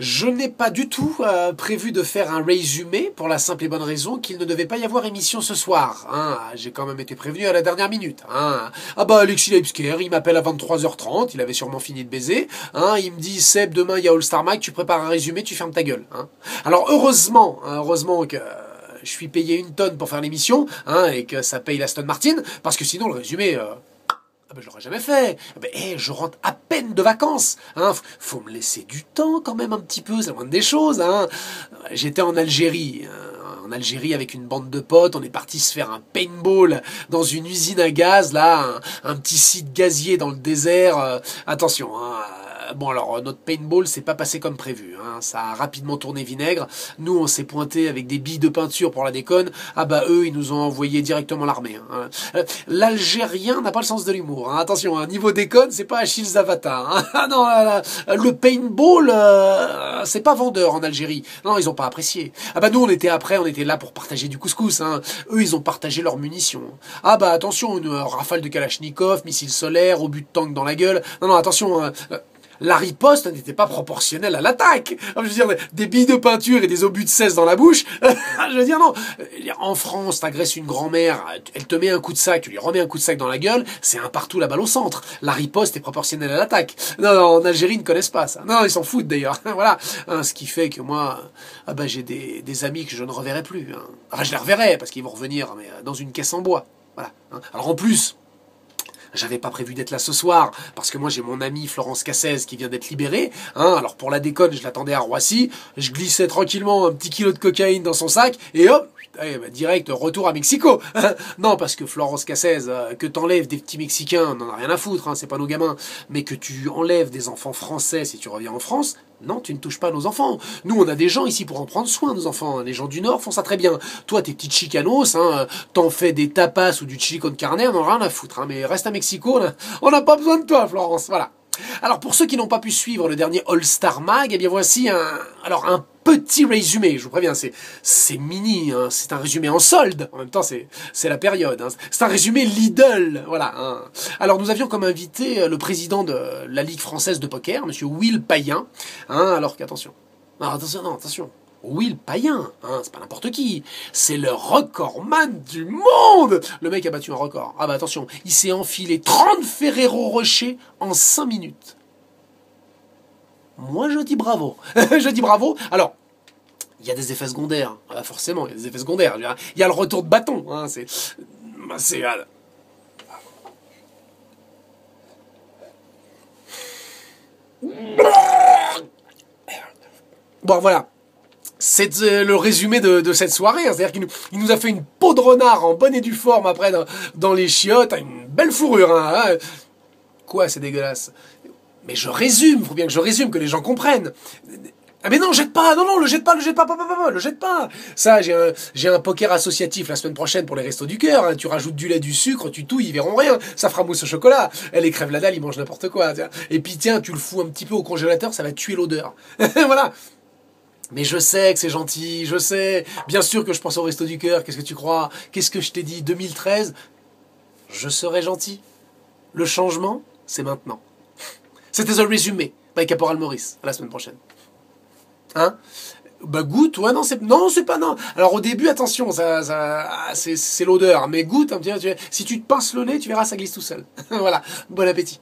Je n'ai pas du tout prévu de faire un résumé pour la simple et bonne raison qu'il ne devait pas y avoir émission ce soir. Hein. J'ai quand même été prévenu à la dernière minute. Hein. Ah bah Alexis Leipzger, il m'appelle à 23h30, il avait sûrement fini de baiser. Hein. Il me dit Seb, demain il y a All Star Mike, tu prépares un résumé, tu fermes ta gueule. Hein. Alors heureusement, heureusement que je suis payé une tonne pour faire l'émission et que ça paye l'Aston Martin, parce que sinon le résumé... Ah ben, je l'aurais jamais fait. Ah ben, je rentre à peine de vacances. Faut me laisser du temps quand même un petit peu, c'est la moindre des choses. J'étais en Algérie. En Algérie avec une bande de potes, on est parti se faire un paintball dans une usine à gaz, là, un petit site gazier dans le désert. Attention, bon alors notre paintball s'est pas passé comme prévu, ça a rapidement tourné vinaigre. Nous on s'est pointé avec des billes de peinture pour la déconne. Ah bah eux ils nous ont envoyé directement l'armée. L'Algérien n'a pas le sens de l'humour. Attention, niveau déconne c'est pas Achille Zavata. Non, le paintball c'est pas vendeur en Algérie. Non ils ont pas apprécié. Ah bah nous on était là pour partager du couscous. Eux ils ont partagé leurs munitions. Ah bah attention, une rafale de Kalachnikov, missile solaire, obus de tank dans la gueule. Non attention. La riposte n'était pas proportionnelle à l'attaque. Je veux dire, des billes de peinture et des obus de 16 dans la bouche. Je veux dire, non. En France, t'agresses une grand-mère, elle te met un coup de sac, tu lui remets un coup de sac dans la gueule, c'est un partout la balle au centre. La riposte est proportionnelle à l'attaque. Non, en Algérie, ils ne connaissent pas ça. Non, ils s'en foutent d'ailleurs. Voilà. Ce qui fait que moi, j'ai des amis que je ne reverrai plus. Enfin, je les reverrai parce qu'ils vont revenir mais dans une caisse en bois. Voilà. Alors en plus... J'avais pas prévu d'être là ce soir, parce que moi j'ai mon amie Florence Cassez qui vient d'être libérée. Alors pour la déconne, je l'attendais à Roissy, je glissais tranquillement un petit kilo de cocaïne dans son sac, et hop, direct, retour à Mexico. Non, parce que Florence Cassez, que t'enlèves des petits Mexicains, on en a rien à foutre, c'est pas nos gamins, mais que tu enlèves des enfants français si tu reviens en France, non, tu ne touches pas nos enfants. Nous, on a des gens ici pour en prendre soin, nos enfants. Les gens du Nord font ça très bien. Toi, tes petites chicanos, t'en fais des tapas ou du chili con carne, on en a rien à foutre. Mais reste à Mexico, on n'a pas besoin de toi, Florence. Voilà. Alors, pour ceux qui n'ont pas pu suivre le dernier All Star Mag, eh bien voici un petit résumé. Je vous préviens, c'est mini, c'est un résumé en solde. En même temps, c'est la période. C'est un résumé Lidl, voilà. Alors, nous avions comme invité le président de la Ligue française de poker, Monsieur Will Payen. Alors qu'attention, attention. Will Payen, c'est pas n'importe qui, c'est le recordman du monde. Le mec a battu un record. Ah bah attention, il s'est enfilé 30 Ferrero Rocher en 5 minutes. Moi je dis bravo. Je dis bravo. Alors, il y a des effets secondaires. Forcément, il y a des effets secondaires. Il y a le retour de bâton. Bon, voilà. C'est le résumé de cette soirée. C'est-à-dire qu'il nous a fait une peau de renard en bonne et due forme après dans les chiottes. Une belle fourrure. Quoi, c'est dégueulasse. Mais je résume. Faut bien que je résume, que les gens comprennent. Ah mais non, jette pas. Non, le jette pas. Le jette pas. Ça, j'ai un poker associatif la semaine prochaine pour les restos du cœur. Tu rajoutes du lait, du sucre, tu touilles, ils verront rien. Ça fera mousse au chocolat. Les crèves la dalle, ils mangent n'importe quoi. Tiens. Et puis tiens, tu le fous un petit peu au congélateur, ça va tuer l'odeur. Voilà. Mais je sais que c'est gentil, je sais. Bien sûr que je pense au resto du cœur. Qu'est-ce que tu crois? Qu'est-ce que je t'ai dit? 2013, je serai gentil. Le changement, c'est maintenant. C'était The Résumé, by Caporal Maurice. À la semaine prochaine. Bah goûte, ouais, non, c'est pas, non. Alors au début, attention, c'est l'odeur. Mais goûte, si tu te pinces le nez, tu verras, ça glisse tout seul. Voilà. Bon appétit.